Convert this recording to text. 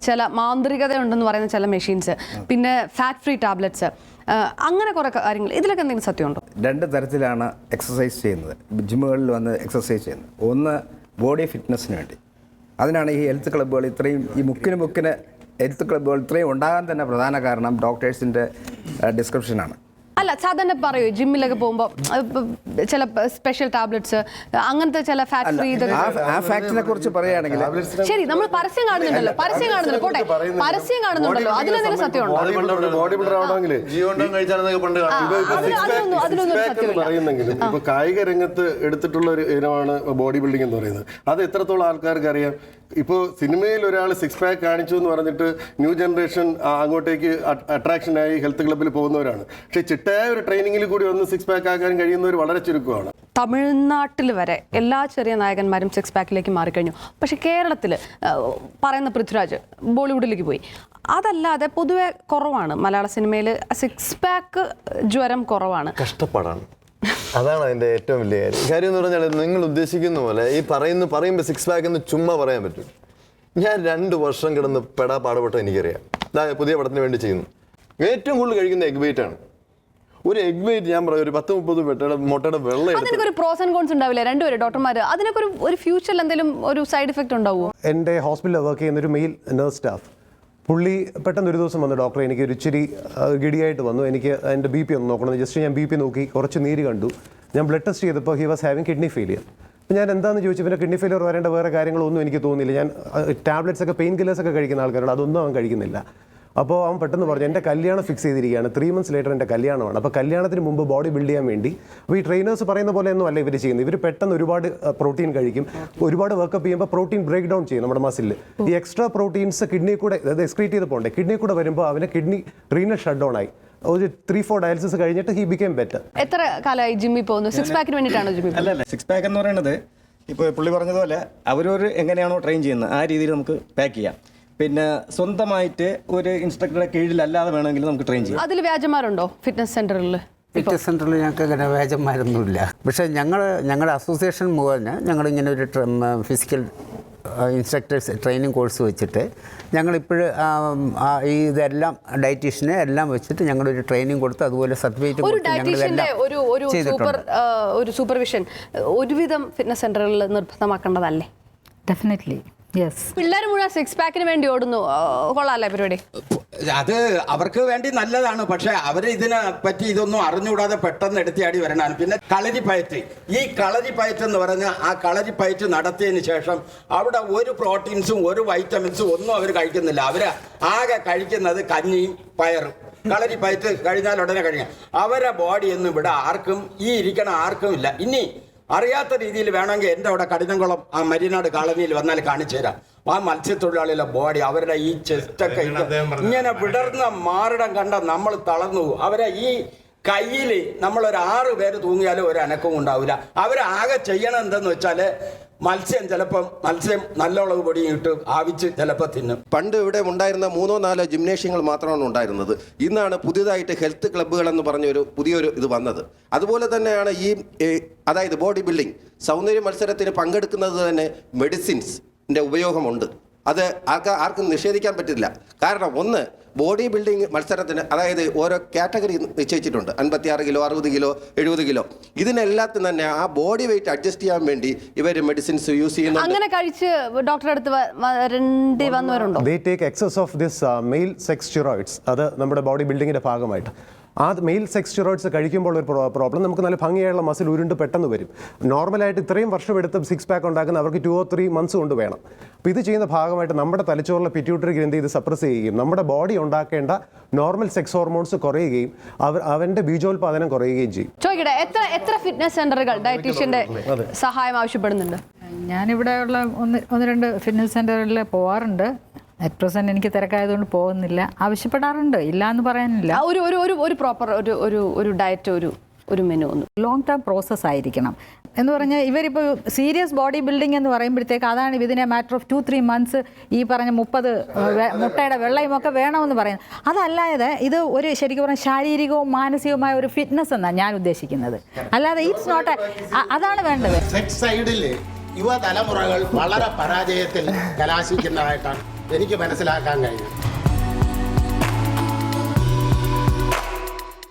ചില മാന്ത്രികത ഉണ്ടെന്ന് പറയുന്ന ചില മെഷീൻസ്, പിന്നെ ഫാറ്റ് ഫ്രീ ടാബ്ലറ്റ്സ്, അങ്ങനെ കുറേ കാര്യങ്ങൾ. ഇതിലൊക്കെ എന്തെങ്കിലും സത്യമുണ്ടോ? രണ്ട് തരത്തിലാണ് എക്സസൈസ് ചെയ്യുന്നത്, ജിമ്മുകളിൽ വന്ന് എക്സസൈസ് ചെയ്യുന്നത്. ഒന്ന് ബോഡി ഫിറ്റ്നസ്സിന് വേണ്ടി, അതിനാണ് ഈ ഹെൽത്ത് ക്ലബ്ബുകൾ ഇത്രയും, ഈ മുക്കിന് ഹെൽത്ത് ക്ലബ്ബുകൾ ഇത്രയും ഉണ്ടാകാൻ തന്നെ പ്രധാന കാരണം ഡോക്ടേഴ്സിൻ്റെ ഡിസ്ക്രിപ്ഷനാണ്. അല്ല, സാധാരണ പറയൂ ജിമ്മിലൊക്കെ പോകുമ്പോൾ ചില സ്പെഷ്യൽ ടാബ്ലറ്റ്സ്, അങ്ങനത്തെ ചില ഫാറ്റ് ഫ്രീ. ആ ഫാക്റ്റിനെ കുറിച്ച് പറയുകയാണെങ്കിൽ ശരി, നമ്മൾ പരസ്യം കാണുന്നുണ്ടല്ലോ, പോട്ടെ, പരസ്യം കാണുന്നുണ്ടല്ലോ, അതിലെന്തെങ്കിലും സത്യമുണ്ടോ? അതിലൊന്നും പറയുന്നെങ്കിലും ഇപ്പൊ കായിക രംഗത്ത് എടുത്തിട്ടുള്ള ഒരു ഇനമാണ് ബോഡി ബിൽഡിംഗ് എന്ന് പറയുന്നത്. അത് എത്രത്തോളം ആൾക്കാർക്ക് അറിയാം? ഇപ്പോൾ സിനിമയിൽ ഒരാൾ സിക്സ് പാക്ക് കാണിച്ചു എന്ന് പറഞ്ഞിട്ട് ന്യൂ ജനറേഷൻ അങ്ങോട്ടേക്ക് അട്രാക്ഷനായി ഹെൽത്ത് ക്ലബ്ബിൽ പോകുന്നവരാണ്. പക്ഷേ ചിട്ടയായ ഒരു ട്രെയിനിങ്ങിൽ കൂടി ഒന്ന് സിക്സ് പാക്ക് ആക്കാൻ കഴിയുന്നവർ വളരെ ചുരുക്കമാണ്. തമിഴ്നാട്ടിൽ വരെ എല്ലാ ചെറിയ നായകന്മാരും സിക്സ് പാക്കിലേക്ക് മാറിക്കഴിഞ്ഞു. പക്ഷെ കേരളത്തിൽ പറയുന്ന പൃഥ്വിരാജ് ബോളിവുഡിലേക്ക് പോയി. അതല്ലാതെ പൊതുവെ കുറവാണ് മലയാള സിനിമയിൽ സിക്സ് പാക്ക് ജ്വരം കുറവാണ്. കഷ്ടപ്പാടാണ്, അതാണ് അതിൻ്റെ ഏറ്റവും വലിയ കാര്യം എന്ന് പറഞ്ഞാൽ, നിങ്ങൾ ഉദ്ദേശിക്കുന്ന പോലെ ഈ പറയുമ്പോൾ സിക്സ് പാക്ക് എന്ന് ചുമ്മാ പറയാൻ പറ്റും. ഞാൻ 2 വർഷം കിടന്ന് പാടുപെട്ട എനിക്കറിയാം. പുതിയ പടത്തിന് വേണ്ടി ചെയ്യുന്നു. ഏറ്റവും കൂടുതൽ കഴിക്കുന്ന എഗ് വെയിറ്റ് ആണ്. ഒരു എഗ് വെയിറ്റ് ഞാൻ പറയാം, ഒരു 10-30 മുട്ടയുടെ വെള്ളം. അതിനൊക്കെ ഒരു പ്രോസ് ആൻഡ് കോൺസ് ഉണ്ടാവില്ലേ രണ്ടുപേരും ഡോക്ടർമാർ? അതിനൊക്കെ ഒരു ഫ്യൂച്ചറിൽ എന്തെങ്കിലും ഒരു സൈഡ് ഇഫക്റ്റ് ഉണ്ടാവുമോ? എൻ്റെ ഹോസ്പിറ്റലിൽ വർക്ക് ചെയ്യുന്ന ഒരു മെയിൽ നഴ്സ് സ്റ്റാഫ്, പുള്ളി പെട്ടെന്ന് ഒരു ദിവസം വന്നു, ഡോക്ടറെ എനിക്ക് ഒരു ഇച്ചിരി ഗിഡിയായിട്ട് വന്നു, എനിക്ക് എൻ്റെ BP ഒന്ന് നോക്കണം. ജസ്റ്റ് ഞാൻ BP നോക്കി, കുറച്ച് നീര് കണ്ടു. ഞാൻ ബ്ലഡ് ടെസ്റ്റ് ചെയ്തപ്പോൾ he was having kidney failure. അപ്പോൾ ഞാൻ എന്താണെന്ന് ചോദിച്ചു, പിന്നെ കിഡ്നി ഫെയിലിയർ വരേണ്ട വേറെ കാര്യങ്ങളൊന്നും എനിക്ക് തോന്നുന്നില്ല. ഞാൻ ടാബ്ലറ്റ്സ് ഒക്കെ പെയിൻ കില്ലേഴ്സ് ഒക്കെ കഴിക്കുന്ന ആൾക്കാരോട് അതൊന്നും അവൻ കഴിക്കുന്നില്ല. അപ്പോൾ അവൻ പെട്ടെന്ന് പറഞ്ഞു, എൻ്റെ കല്യാണം ഫിക്സ് ചെയ്തിരിക്കുകയാണ്, 3 months ലേറ്റർ എൻ്റെ കല്യാണമാണ്. അപ്പോൾ കല്യാണത്തിന് മുമ്പ് ബോഡി ബിൽഡ് ചെയ്യാൻ വേണ്ടി, അപ്പോൾ ഈ ട്രെയിനേഴ്സ് പറയുന്ന പോലെ ഒന്നും അല്ല ഇവർ ചെയ്യുന്നത്. ഇവർ പെട്ടെന്ന് ഒരുപാട് പ്രോട്ടീൻ കഴിക്കും, ഒരുപാട് വർക്കപ്പ് ചെയ്യുമ്പോൾ പ്രോട്ടീൻ ബ്രേക്ക് ഡൗൺ ചെയ്യും നമ്മുടെ മസിലിൽ. ഈ എക്സ്ട്രാ പ്രോട്ടീൻസ് കിഡ്നി കൂടെ, അതായത് എക്സ്ക്രീറ്റ് ചെയ്ത് പോകണ്ടേ, കിഡ്നി കൂടെ വരുമ്പോൾ അവന് കിഡ്നി റീനൽ ഷട്ട് ഡൗൺ ആയി. ഒരു 3-4 ഡയാലിസിസ് കഴിഞ്ഞിട്ട് ഹി ബിക്കേം ബെറ്റർ. എത്ര കാലമായി ജിമ്മിൽ പോകുന്നു? സിക്സ് പാക്കിന് വേണ്ടിയിട്ടാണോ ജിമ്മിൽ? അല്ല, സിക്സ് പാക്ക് എന്ന് പറയുന്നത് ഇപ്പോൾ പുള്ളി പറഞ്ഞതുപോലെ അവരൊരു എങ്ങനെയാണോ ട്രെയിൻ ചെയ്യുന്നത് ആ രീതിയിൽ നമുക്ക് പാക്ക് ചെയ്യാം. പിന്നെ സ്വന്തമായിട്ട് ഒരു ഇൻസ്ട്രക്ടറുടെ കീഴിലല്ലാതെ വേണമെങ്കിൽ നമുക്ക് ട്രെയിൻ ചെയ്യാം. അതിൽ വ്യാജന്മാരുണ്ടോ ഫിറ്റ്നസ് സെന്ററിൽ? ഫിറ്റ്നസ് സെൻ്ററിൽ ഞങ്ങൾക്ക് അങ്ങനെ വ്യാജന്മാരൊന്നുമില്ല. പക്ഷേ ഞങ്ങളുടെ അസോസിയേഷൻ മുഖേന ഞങ്ങളിങ്ങനെ ഒരു ഫിസിക്കൽ ഇൻസ്ട്രക്ടേഴ്സ് ട്രെയിനിങ് കോഴ്സ് വെച്ചിട്ട് ഞങ്ങളിപ്പോൾ ഇതെല്ലാം ഡയറ്റീഷ്യനെ എല്ലാം വെച്ചിട്ട് ഞങ്ങളൊരു ട്രെയിനിങ് കൊടുത്ത് അതുപോലെ സർട്ടിഫിക്കറ്റ് ഒരു സൂപ്പർവിഷൻ ഒരുവിധം ഫിറ്റ്നസ് സെന്ററുകളിൽ നിർബന്ധമാക്കേണ്ടതല്ലേ? Definitely yes. പിള്ളേർ മുഴുവൻ സിക്സ് പാക്കിന് വേണ്ടി ഓടുന്നു. കൊള്ളാല്ലേ പരിപാടി? അത് അവർക്ക് വേണ്ടി നല്ലതാണ്. പക്ഷെ അവർ ഇതിനെ പറ്റി ഇതൊന്നും അറിഞ്ഞുകൂടാതെ പെട്ടെന്ന് എടുത്തിയാടി വരണതാണ്. പിന്നെ കളരിപ്പയറ്റ്, ഈ കളരിപ്പയറ്റ് എന്ന് പറഞ്ഞാൽ ആ കളരിപ്പയറ്റ് നടത്തിയതിന് ശേഷം അവിടെ ഒരു പ്രോട്ടീൻസും ഒരു വൈറ്റമിൻസും ഒന്നും അവർ കഴിക്കുന്നില്ല. അവർ ആകെ കഴിക്കുന്നത് കഞ്ഞിയും പയറും. കളരിപ്പയറ്റ് കഴിഞ്ഞാൽ ഉടനെ കഴിയാം. അവരെ ബോഡിയൊന്നും ഇവിടെ ആർക്കും, ഈ ഇരിക്കണ ആർക്കും ഇല്ല. ഇനി അറിയാത്ത രീതിയിൽ വേണമെങ്കിൽ എൻ്റെ അവിടെ കഠിനംകുളം ആ മരീനാട് കോളനിയിൽ വന്നാൽ കാണിച്ചു തരാം. ആ മത്സ്യത്തൊഴിലാളികളുടെ ബോഡി, അവരുടെ ഈ ചെസ്റ്റൊക്കെ ഇങ്ങനെ വിടർന്ന മാറിടം കണ്ട നമ്മൾ തളർന്നു. അവരെ ഈ കയ്യിൽ നമ്മളൊരു 6 പേര് തൂങ്ങിയാലും ഒരു അനക്കവും ഉണ്ടാവില്ല. അവരാകെ ചെയ്യണം എന്തെന്ന് വെച്ചാൽ മത്സ്യം നല്ല ഉളവ് പൊടിയും ഇട്ട് ആവിച്ച് ചിലപ്പോൾ തിന്നും. പണ്ട് ഇവിടെ ഉണ്ടായിരുന്ന 3-4 ജിംനേഷ്യങ്ങൾ മാത്രമാണ് ഉണ്ടായിരുന്നത്. ഇന്നാണ് പുതിയതായിട്ട് ഹെൽത്ത് ക്ലബ്ബുകൾ എന്ന് പറഞ്ഞൊരു പുതിയൊരു ഇത് വന്നത്. അതുപോലെ തന്നെയാണ് അതായത് ബോഡി ബിൽഡിംഗ് സൗന്ദര്യ മത്സരത്തിന് പങ്കെടുക്കുന്നത് തന്നെ മെഡിസിൻസിൻ്റെ ഉപയോഗമുണ്ട്. അത് ആർക്കും നിഷേധിക്കാൻ പറ്റില്ല. കാരണം ഒന്ന്, ബോഡി ബിൽഡിംഗ് മത്സരത്തിന് അതായത് ഓരോ കാറ്റഗറി നിശ്ചയിച്ചിട്ടുണ്ട്. 56 കിലോ, 60 കിലോ, 70 കിലോ. ഇതിനെല്ലാത്തിനും തന്നെ ആ ബോഡി വെയിറ്റ് അഡ്ജസ്റ്റ് ചെയ്യാൻ വേണ്ടി ഇവർ മെഡിസിൻസ് യൂസ് ചെയ്യുന്നു. അങ്ങനെ കഴിച്ച് ഡോക്ടറെ അടുത്ത് വന്നവരുണ്ടോ? They take excess of this male sex steroids. അത് നമ്മുടെ ബോഡി ബിൽഡിങ്ങിൻ്റെ ഭാഗമായിട്ട് ആ മെയിൽ സെക്സ് സ്റ്റിറോയിഡ്സ് കഴിക്കുമ്പോൾ ഒരു പ്രോബ്ലം, നമുക്ക് നല്ല ഭംഗിയായുള്ള മസിൽ ഉരുണ്ട് പെട്ടെന്ന് വരും. നോർമലായിട്ട് ഇത്രയും വർഷം എടുത്ത് സിക്സ് പാക്ക് ഉണ്ടാക്കുന്ന അവർക്ക് 2 or 3 months കൊണ്ട് വേണം. അപ്പോൾ ഇത് ചെയ്യുന്ന ഭാഗമായിട്ട് നമ്മുടെ തലച്ചോറിലെ പിറ്റ്യൂട്ടറി ഗ്രന്ഥി ഇത് സപ്രസ് ചെയ്യുകയും നമ്മുടെ ബോഡി ഉണ്ടാക്കേണ്ട നോർമൽ സെക്സ് ഹോർമോൺസ് കുറയുകയും അവൻ്റെ ബീജോത്പാദനം കുറയുകയും ചെയ്യും. ചോദിക്കട്ടെ, എത്ര ഫിറ്റ്നസ് സെന്ററുകൾ ഡയറ്റീഷ്യന്റെ സഹായം ആവശ്യപ്പെടുന്നുണ്ട്? ഞാനിവിടെ ഉള്ള 1-2 ഫിറ്റ്നസ് സെൻ്ററുകളിൽ പോകാറുണ്ട്. അറ്റ് പ്രസൻറ്റ് എനിക്ക് തിരക്കായതുകൊണ്ട് പോകുന്നില്ല. ആവശ്യപ്പെടാറുണ്ട്, ഇല്ല എന്ന് പറയാനില്ല. ഒരു പ്രോപ്പർ ഒരു ഡയറ്റ്, ഒരു മെനു ഒന്ന് ലോങ് ടേം പ്രോസസ്സ് ആയിരിക്കണം എന്ന് പറഞ്ഞാൽ ഇവരിപ്പോൾ സീരിയസ് ബോഡി ബിൽഡിംഗ് എന്ന് പറയുമ്പോഴത്തേക്ക് അതാണ് ഇതിനെ മാറ്റർ ഓഫ് 2-3 months ഈ പറഞ്ഞ 30 മുട്ടയുടെ വെള്ളയുമൊക്കെ വേണമെന്ന് പറയുന്നത്. അതല്ലാതെ ഇത് ഒരു ശരിക്കും പറഞ്ഞാൽ ശാരീരികവും മാനസികവുമായ ഒരു ഫിറ്റ്നസ് എന്നാണ് ഞാൻ ഉദ്ദേശിക്കുന്നത്. അല്ലാതെ ഇറ്റ്സ് നോട്ട്, അതാണ് വേണ്ടത്. സെക്സ് സൈഡിൽ യുവതലമുറകൾ വളരെ പരാജയത്തിൽ കലാശിക്കുന്നതായിട്ടാണ് എനിക്ക് മനസ്സിലാക്കാൻ കഴിഞ്ഞത്.